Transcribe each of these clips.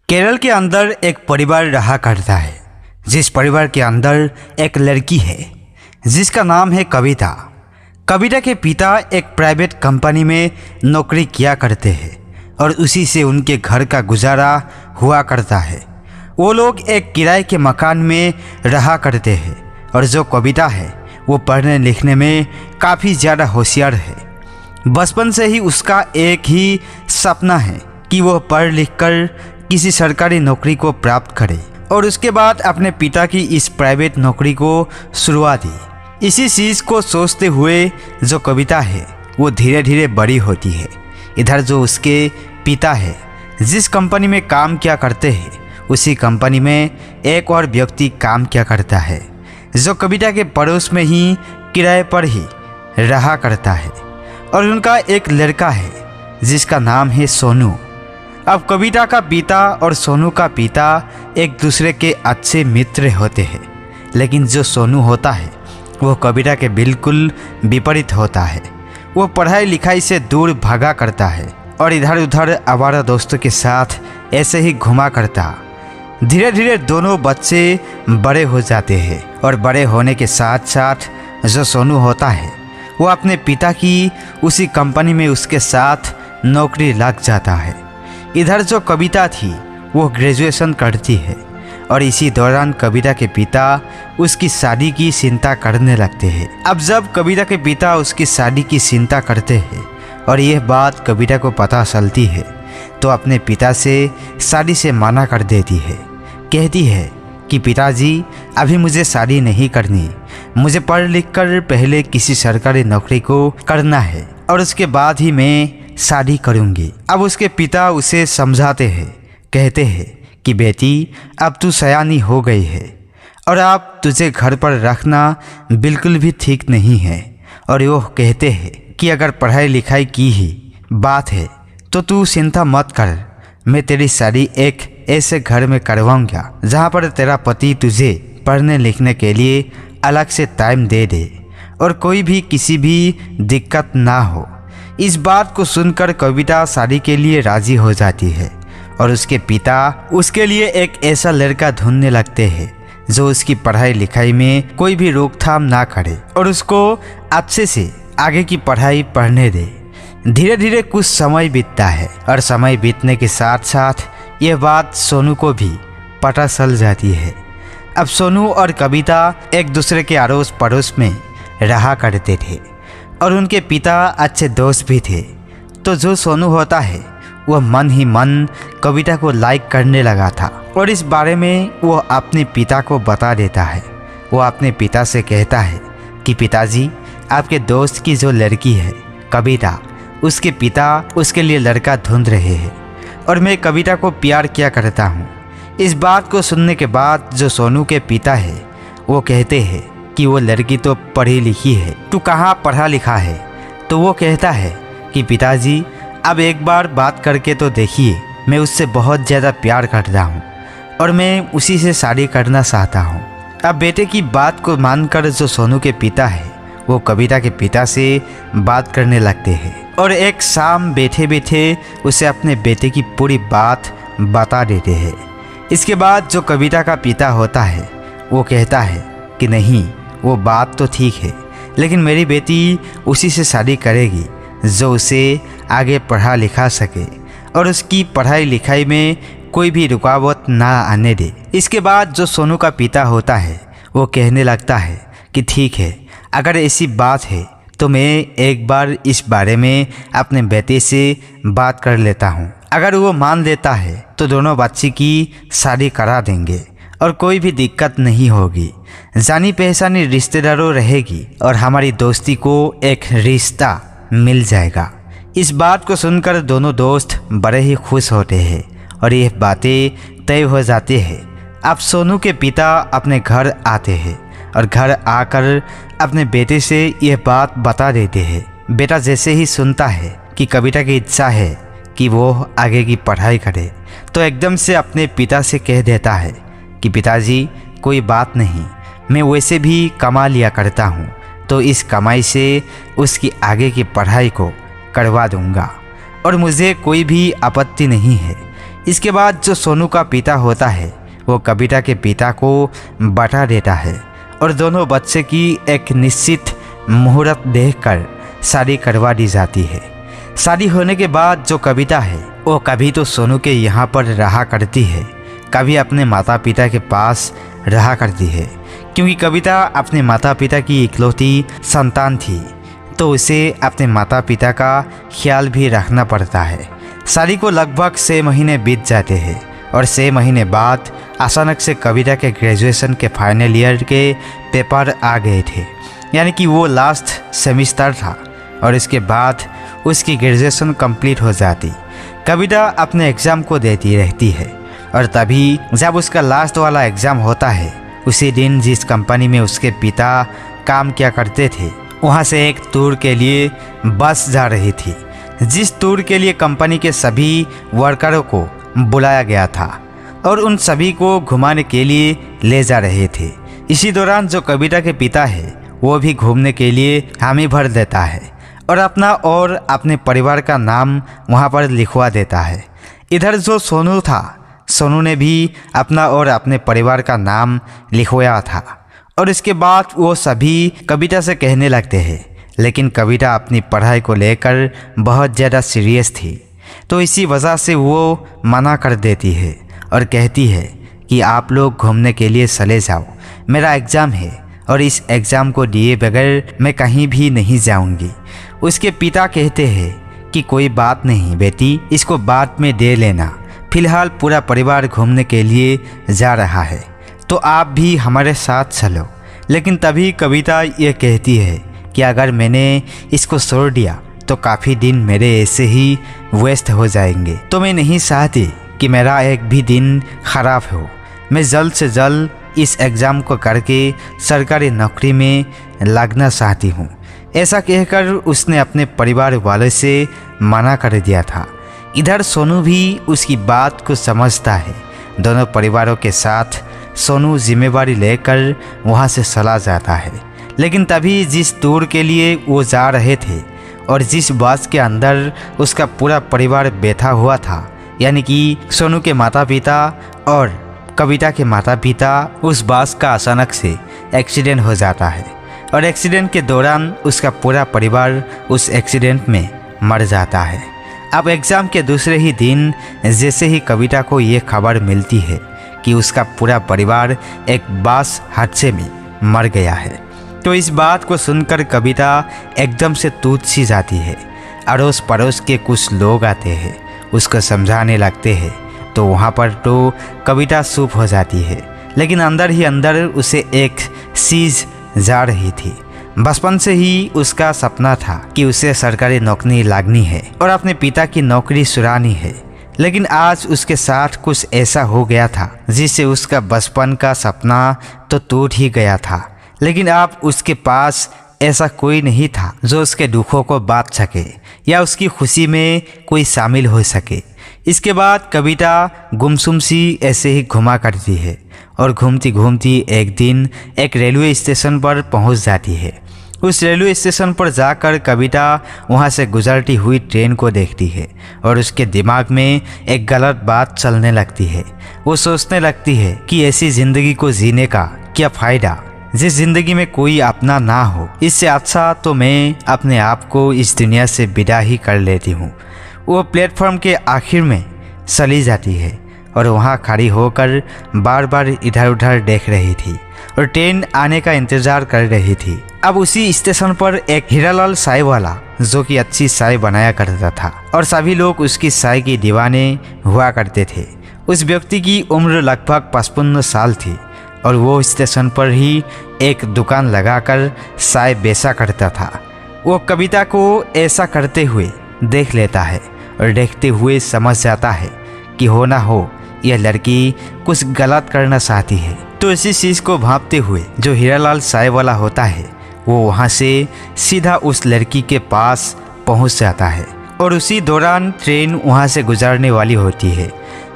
केरल के अंदर एक परिवार रहा करता है, जिस परिवार के अंदर एक लड़की है जिसका नाम है कविता। कविता के पिता एक प्राइवेट कंपनी में नौकरी किया करते हैं और उसी से उनके घर का गुजारा हुआ करता है। वो लोग एक किराए के मकान में रहा करते हैं और जो कविता है वो पढ़ने लिखने में काफ़ी ज़्यादा होशियार है। बचपन से ही उसका एक ही सपना है कि वो पढ़ लिख कर किसी सरकारी नौकरी को प्राप्त करे और उसके बाद अपने पिता की इस प्राइवेट नौकरी को शुरुआत दी। इसी चीज़ को सोचते हुए जो कविता है वो धीरे धीरे बड़ी होती है। इधर जो उसके पिता है जिस कंपनी में काम किया करते हैं उसी कंपनी में एक और व्यक्ति काम किया करता है जो कविता के पड़ोस में ही किराए पर ही रहा करता है और उनका एक लड़का है जिसका नाम है सोनू। अब कविता का पिता और सोनू का पिता एक दूसरे के अच्छे मित्र होते हैं, लेकिन जो सोनू होता है वो कविता के बिल्कुल विपरीत होता है। वो पढ़ाई लिखाई से दूर भागा करता है और इधर उधर आवारा दोस्तों के साथ ऐसे ही घुमा करता। धीरे धीरे दोनों बच्चे बड़े हो जाते हैं और बड़े होने के साथ साथ जो सोनू होता है वो अपने पिता की उसी कंपनी में उसके साथ नौकरी लग जाता है। इधर जो कविता थी वो ग्रेजुएशन करती है और इसी दौरान कविता के पिता उसकी शादी की चिंता करने लगते हैं। अब जब कविता के पिता उसकी शादी की चिंता करते हैं और यह बात कविता को पता चलती है तो अपने पिता से शादी से मना कर देती है। कहती है कि पिताजी अभी मुझे शादी नहीं करनी, मुझे पढ़ लिख कर पहले किसी सरकारी नौकरी को करना है और उसके बाद ही मैं शादी करूंगी। अब उसके पिता उसे समझाते हैं, कहते हैं कि बेटी अब तू सयानी हो गई है और अब तुझे घर पर रखना बिल्कुल भी ठीक नहीं है। और वो कहते हैं कि अगर पढ़ाई लिखाई की ही बात है तो तू चिंता मत कर, मैं तेरी शादी एक ऐसे घर में करवाऊंगा जहाँ पर तेरा पति तुझे पढ़ने लिखने के लिए अलग से टाइम दे दे और कोई भी किसी भी दिक्कत ना हो। इस बात को सुनकर कविता शादी के लिए राजी हो जाती है और उसके पिता उसके लिए एक ऐसा लड़का ढूंढने लगते हैं जो उसकी पढ़ाई लिखाई में कोई भी रोकथाम ना करे और उसको अच्छे से आगे की पढ़ाई पढ़ने दे। धीरे धीरे कुछ समय बीतता है और समय बीतने के साथ साथ यह बात सोनू को भी पता चल जाती है। अब सोनू और कविता एक दूसरे के अड़ोस पड़ोस में रहा करते थे और उनके पिता अच्छे दोस्त भी थे। तो जो सोनू होता है वह मन ही मन कविता को लाइक करने लगा था और इस बारे में वो अपने पिता को बता देता है। वो अपने पिता से कहता है कि पिताजी आपके दोस्त की जो लड़की है कविता, उसके पिता उसके लिए लड़का ढूंढ रहे हैं और मैं कविता को प्यार किया करता हूँ। इस बात को सुनने के बाद जो सोनू के पिता है वो कहते हैं कि वो लड़की तो पढ़ी लिखी है, तू कहाँ पढ़ा लिखा है। तो वो कहता है कि पिताजी अब एक बार बात करके तो देखिए, मैं उससे बहुत ज़्यादा प्यार करता हूँ और मैं उसी से शादी करना चाहता हूँ। अब बेटे की बात को मानकर जो सोनू के पिता है वो कविता के पिता से बात करने लगते हैं और एक शाम बैठे बैठे उसे अपने बेटे की पूरी बात बता देते हैं। इसके बाद जो कविता का पिता होता है वो कहता है कि नहीं, वो बात तो ठीक है, लेकिन मेरी बेटी उसी से शादी करेगी जो उसे आगे पढ़ा लिखा सके और उसकी पढ़ाई लिखाई में कोई भी रुकावट ना आने दे। इसके बाद जो सोनू का पिता होता है वो कहने लगता है कि ठीक है, अगर ऐसी बात है तो मैं एक बार इस बारे में अपने बेटे से बात कर लेता हूँ। अगर वो मान लेता है तो दोनों बच्ची की शादी करा देंगे और कोई भी दिक्कत नहीं होगी। जानी पहचानी रिश्तेदारों रहेगी और हमारी दोस्ती को एक रिश्ता मिल जाएगा। इस बात को सुनकर दोनों दोस्त बड़े ही खुश होते हैं और ये बातें तय हो जाती है। अब सोनू के पिता अपने घर आते हैं और घर आकर अपने बेटे से यह बात बता देते हैं। बेटा जैसे ही सुनता है कि कविता की इच्छा है कि वो आगे की पढ़ाई करे तो एकदम से अपने पिता से कह देता है कि पिताजी कोई बात नहीं, मैं वैसे भी कमा लिया करता हूँ तो इस कमाई से उसकी आगे की पढ़ाई को करवा दूँगा और मुझे कोई भी आपत्ति नहीं है। इसके बाद जो सोनू का पिता होता है वो कविता के पिता को बता देता है और दोनों बच्चे की एक निश्चित मुहूर्त देखकर शादी करवा दी जाती है। शादी होने के बाद जो कविता है वो कभी तो सोनू के यहाँ पर रहा करती है, कभी अपने माता पिता के पास रहा करती है। क्योंकि कविता अपने माता पिता की इकलौती संतान थी तो उसे अपने माता पिता का ख्याल भी रखना पड़ता है। शादी को लगभग 6 महीने बीत जाते हैं और 6 महीने बाद अचानक से कविता के ग्रेजुएशन के फाइनल ईयर के पेपर आ गए थे, यानी कि वो लास्ट सेमिस्टर था और इसके बाद उसकी ग्रेजुएशन कंप्लीट हो जाती। कविता अपने एग्ज़ाम को देती रहती है और तभी जब उसका लास्ट वाला एग्ज़ाम होता है उसी दिन जिस कंपनी में उसके पिता काम किया करते थे वहाँ से एक टूर के लिए बस जा रही थी, जिस टूर के लिए कंपनी के सभी वर्करों को बुलाया गया था और उन सभी को घुमाने के लिए ले जा रहे थे। इसी दौरान जो कविता के पिता है वो भी घूमने के लिए हामी भर देता है और अपना और अपने परिवार का नाम वहाँ पर लिखवा देता है। इधर जो सोनू था, सोनू ने भी अपना और अपने परिवार का नाम लिखवाया था और इसके बाद वो सभी कविता से कहने लगते हैं, लेकिन कविता अपनी पढ़ाई को लेकर बहुत ज़्यादा सीरियस थी तो इसी वजह से वो मना कर देती है और कहती है कि आप लोग घूमने के लिए चले जाओ, मेरा एग्ज़ाम है और इस एग्ज़ाम को दिए बगैर मैं कहीं भी नहीं जाऊंगी। उसके पिता कहते हैं कि कोई बात नहीं बेटी, इसको बाद में दे लेना, फिलहाल पूरा परिवार घूमने के लिए जा रहा है तो आप भी हमारे साथ चलो। लेकिन तभी कविता ये कहती है कि अगर मैंने इसको छोड़ दिया तो काफ़ी दिन मेरे ऐसे ही वेस्ट हो जाएंगे, तो मैं नहीं चाहती कि मेरा एक भी दिन ख़राब हो। मैं जल्द से जल्द इस एग्ज़ाम को करके सरकारी नौकरी में लगना चाहती हूँ। ऐसा कहकर उसने अपने परिवार वालों से मना कर दिया था। इधर सोनू भी उसकी बात को समझता है। दोनों परिवारों के साथ सोनू जिम्मेवारी लेकर वहाँ से चला जाता है। लेकिन तभी जिस टूर के लिए वो जा रहे थे और जिस बस के अंदर उसका पूरा परिवार बैठा हुआ था, यानी कि सोनू के माता पिता और कविता के माता पिता, उस बस का अचानक से एक्सीडेंट हो जाता है और एक्सीडेंट के दौरान उसका पूरा परिवार उस एक्सीडेंट में मर जाता है। अब एग्ज़ाम के दूसरे ही दिन जैसे ही कविता को ये खबर मिलती है कि उसका पूरा परिवार एक बस हादसे में मर गया है तो इस बात को सुनकर कविता एकदम से टूट सी जाती है। अड़ोस पड़ोस के कुछ लोग आते हैं, उसको समझाने लगते हैं तो वहाँ पर तो कविता चुप हो जाती है, लेकिन अंदर ही अंदर उसे एक चीज़ जा रही थी। बचपन से ही उसका सपना था कि उसे सरकारी नौकरी लगनी है और अपने पिता की नौकरी चुरानी है, लेकिन आज उसके साथ कुछ ऐसा हो गया था जिससे उसका बचपन का सपना तो टूट ही गया था। लेकिन अब उसके पास ऐसा कोई नहीं था जो उसके दुखों को बांट सके या उसकी खुशी में कोई शामिल हो सके। इसके बाद कविता गुमसुम सी ऐसे ही घुमा करती है और घूमती घूमती एक दिन एक रेलवे स्टेशन पर पहुंच जाती है। उस रेलवे स्टेशन पर जाकर कविता वहां से गुजरती हुई ट्रेन को देखती है और उसके दिमाग में एक गलत बात चलने लगती है। वो सोचने लगती है कि ऐसी ज़िंदगी को जीने का क्या फ़ायदा जिस ज़िंदगी में कोई अपना ना हो। इससे अच्छा तो मैं अपने आप को इस दुनिया से विदा ही कर लेती हूँ। वो प्लेटफॉर्म के आखिर में चली जाती है और वहाँ खड़ी होकर बार बार इधर उधर देख रही थी और ट्रेन आने का इंतज़ार कर रही थी। अब उसी स्टेशन पर एक हीरालाल चाय वाला जो कि अच्छी चाय बनाया करता था और सभी लोग उसकी चाय की दीवाने हुआ करते थे। उस व्यक्ति की उम्र लगभग 55 साल थी और वो स्टेशन पर ही एक दुकान लगाकर चाय बेचा करता था। वो कविता को ऐसा करते हुए देख लेता है और देखते हुए समझ जाता है कि हो ना हो यह लड़की कुछ गलत करना चाहती है। तो इसी चीज़ को भांपते हुए जो हीरालाल चाय वाला होता है वो वहाँ से सीधा उस लड़की के पास पहुँच जाता है और उसी दौरान ट्रेन वहाँ से गुजरने वाली होती है।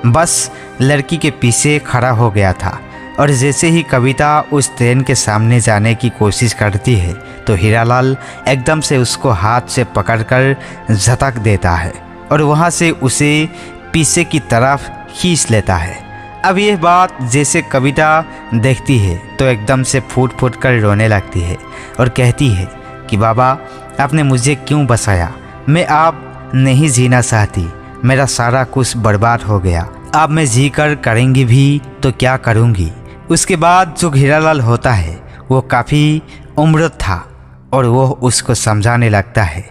बस लड़की के पीछे खड़ा हो गया था और जैसे ही कविता उस ट्रेन के सामने जाने की कोशिश करती है तो हीरालाल एकदम से उसको हाथ से पकड़कर झटक देता है और वहाँ से उसे पीछे की तरफ खींच लेता है। अब यह बात जैसे कविता देखती है तो एकदम से फूट फूट कर रोने लगती है और कहती है कि बाबा आपने मुझे क्यों बसाया, मैं अब नहीं जीना चाहती, मेरा सारा कुछ बर्बाद हो गया, अब मैं जी कर करेंगी भी तो क्या करूँगी। उसके बाद जो हीरालाल होता है वो काफ़ी उम्र था और वो उसको समझाने लगता है।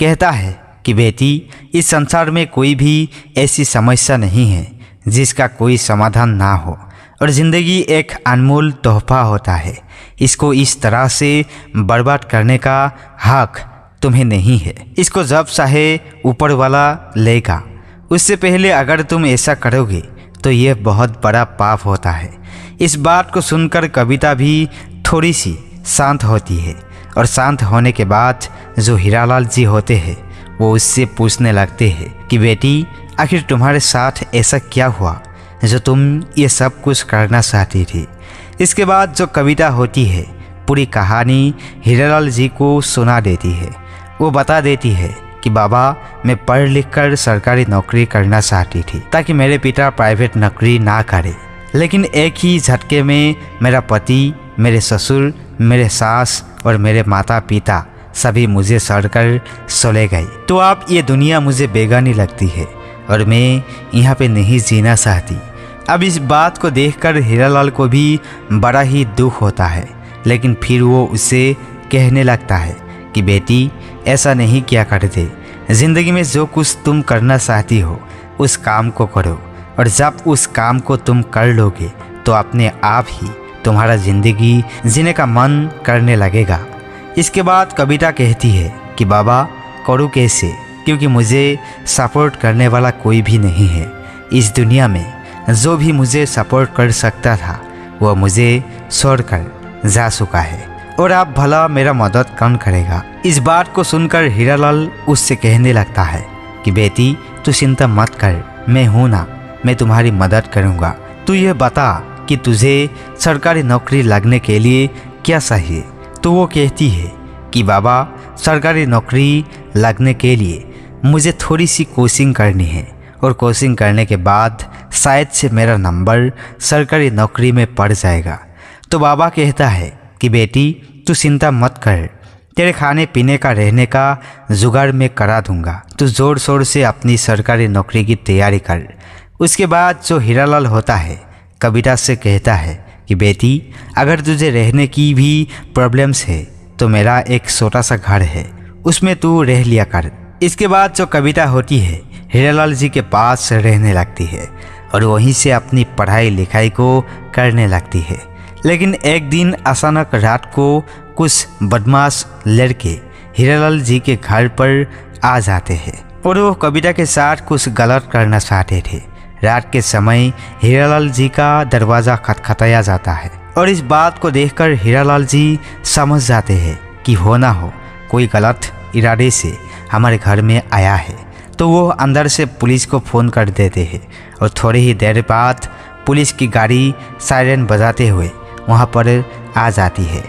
कहता है कि बेटी इस संसार में कोई भी ऐसी समस्या नहीं है जिसका कोई समाधान ना हो, और ज़िंदगी एक अनमोल तोहफा होता है, इसको इस तरह से बर्बाद करने का हक तुम्हें नहीं है, इसको जब चाहे ऊपर वाला लेगा। उससे पहले अगर तुम ऐसा करोगे तो यह बहुत बड़ा पाप होता है। इस बात को सुनकर कविता भी थोड़ी सी शांत होती है और शांत होने के बाद जो हीरालाल जी होते हैं वो उससे पूछने लगते हैं कि बेटी आखिर तुम्हारे साथ ऐसा क्या हुआ जो तुम ये सब कुछ करना चाहती थी। इसके बाद जो कविता होती है पूरी कहानी हीरालाल जी को सुना देती है। वो बता देती है कि बाबा मैं पढ़ लिख कर सरकारी नौकरी करना चाहती थी ताकि मेरे पिता प्राइवेट नौकरी ना करे, लेकिन एक ही झटके में मेरा पति, मेरे ससुर, मेरे सास और मेरे माता पिता सभी मुझे छोड़कर चले गए। तो अब ये दुनिया मुझे बेगानी लगती है और मैं यहाँ पे नहीं जीना चाहती। अब इस बात को देखकर हीरालाल को भी बड़ा ही दुख होता है, लेकिन फिर वो उसे कहने लगता है कि बेटी ऐसा नहीं किया करते, ज़िंदगी में जो कुछ तुम करना चाहती हो उस काम को करो, और जब उस काम को तुम कर लोगे तो अपने आप ही तुम्हारा ज़िंदगी जीने का मन करने लगेगा। इसके बाद कविता कहती है कि बाबा करूँ कैसे, क्योंकि मुझे सपोर्ट करने वाला कोई भी नहीं है इस दुनिया में। जो भी मुझे सपोर्ट कर सकता था वो मुझे छोड़कर जा चुका है, और आप भला मेरा मदद कौन करेगा। इस बात को सुनकर हीरालाल उससे कहने लगता है कि बेटी तू चिंता मत कर, मैं हूँ ना, मैं तुम्हारी मदद करूँगा। तू ये बता कि तुझे सरकारी नौकरी लगने के लिए क्या चाहिए। तो वो कहती है कि बाबा सरकारी नौकरी लगने के लिए मुझे थोड़ी सी कोचिंग करनी है, और कोचिंग करने के बाद शायद से मेरा नंबर सरकारी नौकरी में पड़ जाएगा। तो बाबा कहता है कि बेटी तू चिंता मत कर, तेरे खाने पीने का रहने का जुगाड़ मैं करा दूंगा, तू ज़ोर शोर से अपनी सरकारी नौकरी की तैयारी कर। उसके बाद जो हीरालाल होता है कविता से कहता है कि बेटी अगर तुझे रहने की भी प्रॉब्लम्स है तो मेरा एक छोटा सा घर है, उसमें तू रह लिया कर। इसके बाद जो कविता होती है हीरालाल जी के पास रहने लगती है और वहीं से अपनी पढ़ाई लिखाई को करने लगती है। लेकिन एक दिन अचानक रात को कुछ बदमाश लड़के हीरालाल जी के घर पर आ जाते हैं और वो कविता के साथ कुछ गलत करना चाहते थे। रात के समय हीरालाल जी का दरवाज़ा खटखटाया जाता है और इस बात को देखकर हीरालाल जी समझ जाते हैं कि हो ना हो कोई गलत इरादे से हमारे घर में आया है। तो वो अंदर से पुलिस को फ़ोन कर देते हैं और थोड़ी ही देर बाद पुलिस की गाड़ी सायरन बजाते हुए वहाँ पर आ जाती है।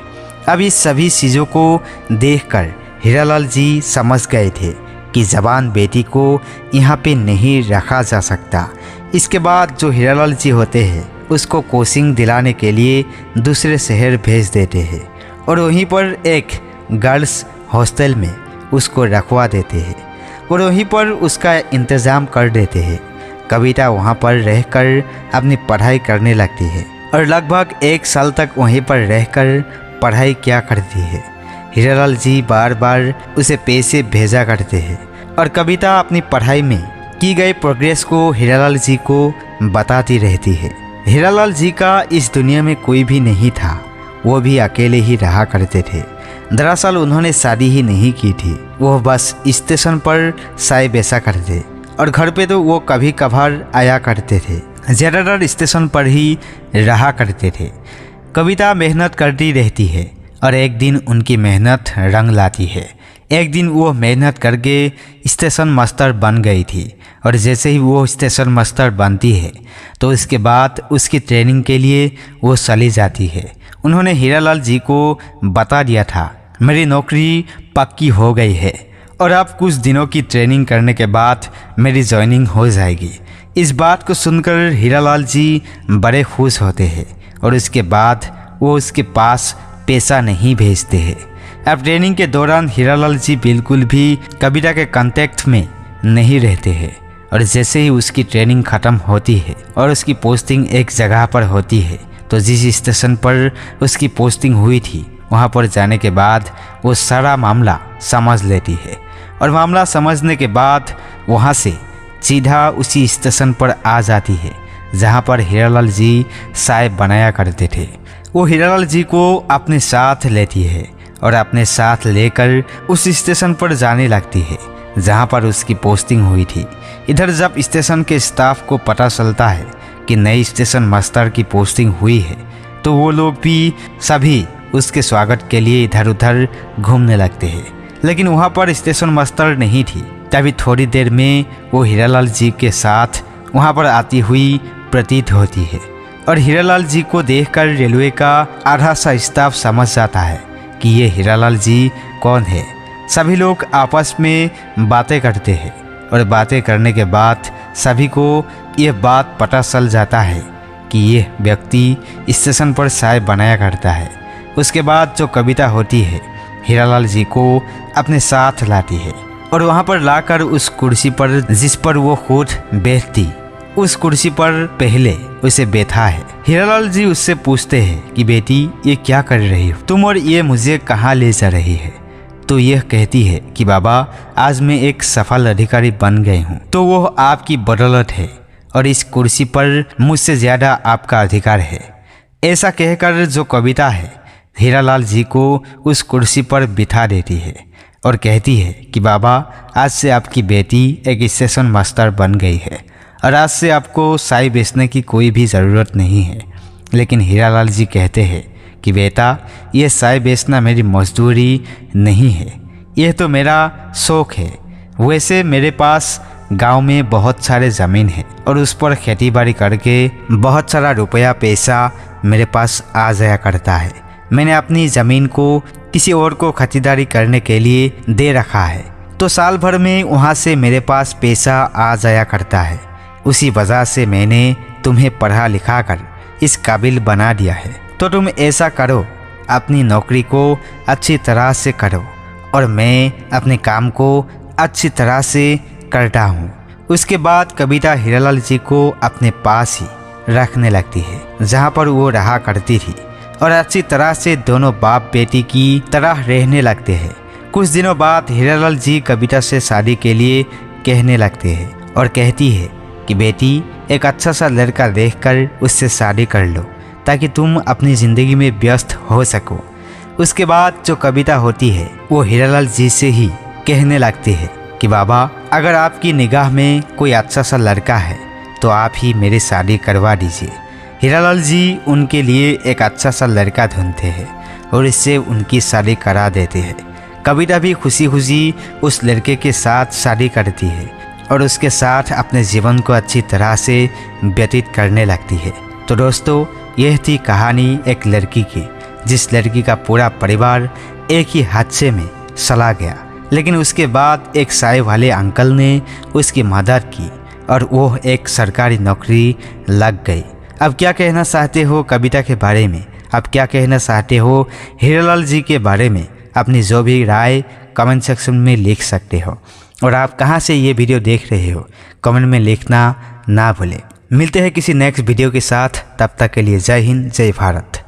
अब इस सभी चीज़ों को देखकर हीरालाल जी समझ गए थे कि जवान बेटी को यहाँ पे नहीं रखा जा सकता। इसके बाद जो हीरालाल जी होते हैं उसको कोचिंग दिलाने के लिए दूसरे शहर भेज देते हैं और वहीं पर एक गर्ल्स हॉस्टल में उसको रखवा देते हैं और वहीं पर उसका इंतज़ाम कर देते हैं। कविता वहाँ पर रहकर अपनी पढ़ाई करने लगती है और लगभग 1 साल तक वहीं पर रहकर पढ़ाई किया करती है। हीरालाल जी बार बार उसे पैसे भेजा करते हैं और कविता अपनी पढ़ाई में की गई प्रोग्रेस को हीरालाल जी को बताती रहती है। हीरालाल जी का इस दुनिया में कोई भी नहीं था, वो भी अकेले ही रहा करते थे। दरअसल उन्होंने शादी ही नहीं की थी, वो बस स्टेशन पर चाय बेचा करते और घर पे तो वो कभी कभार आया करते थे। ज़्यादातर स्टेशन पर ही रहा करते थे। कविता मेहनत करती रहती है और एक दिन उनकी मेहनत रंग लाती है। एक दिन वो मेहनत करके स्टेशन मास्टर बन गई थी और जैसे ही वो स्टेशन मास्टर बनती है तो उसके बाद उसकी ट्रेनिंग के लिए वो चली जाती है। उन्होंने हीरालाल जी को बता दिया था मेरी नौकरी पक्की हो गई है और अब कुछ दिनों की ट्रेनिंग करने के बाद मेरी ज्वाइनिंग हो जाएगी। इस बात को सुनकर हीरालाल जी बड़े खुश होते हैं और उसके बाद वो उसके पास पैसा नहीं भेजते हैं। अब ट्रेनिंग के दौरान हीरालाल जी बिल्कुल भी कविता के कांटेक्ट में नहीं रहते हैं और जैसे ही उसकी ट्रेनिंग ख़त्म होती है और उसकी पोस्टिंग एक जगह पर होती है तो जिस स्टेशन पर उसकी पोस्टिंग हुई थी वहाँ पर जाने के बाद वो सारा मामला समझ लेती है और मामला समझने के बाद वहाँ से सीधा उसी स्टेशन पर आ जाती है जहाँ पर हीरालाल जी चाय बनाया करते थे। वो हीरालाल जी को अपने साथ लेती है और अपने साथ लेकर उस स्टेशन पर जाने लगती है जहाँ पर उसकी पोस्टिंग हुई थी। इधर जब स्टेशन के स्टाफ को पता चलता है कि नई स्टेशन मास्टर की पोस्टिंग हुई है तो वो लोग भी सभी उसके स्वागत के लिए इधर उधर घूमने लगते हैं, लेकिन वहाँ पर स्टेशन मास्टर नहीं थी। तभी थोड़ी देर में वो हीरालाल जी के साथ वहाँ पर आती हुई प्रतीत होती है और हीरालाल जी को देखकर रेलवे का आधा सा स्टाफ समझ जाता है कि ये हीरालाल जी कौन है। सभी लोग आपस में बातें करते हैं और बातें करने के बाद सभी को ये बात पता चल जाता है कि ये व्यक्ति स्टेशन पर चाय बनाया करता है। उसके बाद जो कविता होती है हीरालाल जी को अपने साथ लाती है और वहाँ पर लाकर उस कुर्सी पर जिस पर वो खुद बैठती उस कुर्सी पर पहले उसे बैठा है। हीरालाल जी उससे पूछते हैं कि बेटी ये क्या कर रही हो तुम और ये मुझे कहाँ ले जा रही है। तो यह कहती है कि बाबा आज मैं एक सफल अधिकारी बन गई हूँ तो वो आपकी बदौलत है और इस कुर्सी पर मुझसे ज़्यादा आपका अधिकार है। ऐसा कहकर जो कविता है हीरालाल जी को उस कुर्सी पर बिठा देती है और कहती है कि बाबा आज से आपकी बेटी एक स्टेशन मास्टर बन गई है और आज से आपको चाय बेचने की कोई भी ज़रूरत नहीं है। लेकिन हीरालाल जी कहते हैं कि बेटा ये चाय बेचना मेरी मजदूरी नहीं है, यह तो मेरा शौक़ है। वैसे मेरे पास गांव में बहुत सारे ज़मीन है और उस पर खेती बाड़ी करके बहुत सारा रुपया पैसा मेरे पास आ जाया करता है। मैंने अपनी ज़मीन को किसी और को खरीदारी करने के लिए दे रखा है तो साल भर में वहाँ से मेरे पास पैसा आ जाया करता है। उसी वजह से मैंने तुम्हें पढ़ा लिखा कर इस काबिल बना दिया है। तो तुम ऐसा करो, अपनी नौकरी को अच्छी तरह से करो और मैं अपने काम को अच्छी तरह से करता हूँ। उसके बाद कविता हीरालाल जी को अपने पास ही रखने लगती है जहाँ पर वो रहा करती थी और अच्छी तरह से दोनों बाप बेटी की तरह रहने लगते हैं। कुछ दिनों बाद हीरालाल जी कविता से शादी के लिए कहने लगते हैं और कहती है कि बेटी एक अच्छा सा लड़का देखकर उससे शादी कर लो ताकि तुम अपनी ज़िंदगी में व्यस्त हो सको। उसके बाद जो कविता होती है वो हीरालाल जी से ही कहने लगती है कि बाबा अगर आपकी निगाह में कोई अच्छा सा लड़का है तो आप ही मेरी शादी करवा दीजिए। हीरालाल जी उनके लिए एक अच्छा सा लड़का ढूंढते हैं और इससे उनकी शादी करा देते हैं। कविता भी खुशी खुशी उस लड़के के साथ शादी करती है और उसके साथ अपने जीवन को अच्छी तरह से व्यतीत करने लगती है। तो दोस्तों यह थी कहानी एक लड़की की जिस लड़की का पूरा परिवार एक ही हादसे में चला गया, लेकिन उसके बाद एक चाय वाले अंकल ने उसकी मदद की और वो एक सरकारी नौकरी लग गई। अब क्या कहना चाहते हो कविता के बारे में, अब क्या कहना चाहते हो हीरालाल जी के बारे में, अपनी जो भी राय कमेंट सेक्शन में लिख सकते हो। और आप कहाँ से ये वीडियो देख रहे हो कमेंट में लिखना ना भूलें। मिलते हैं किसी नेक्स्ट वीडियो के साथ, तब तक के लिए जय हिंद जय भारत।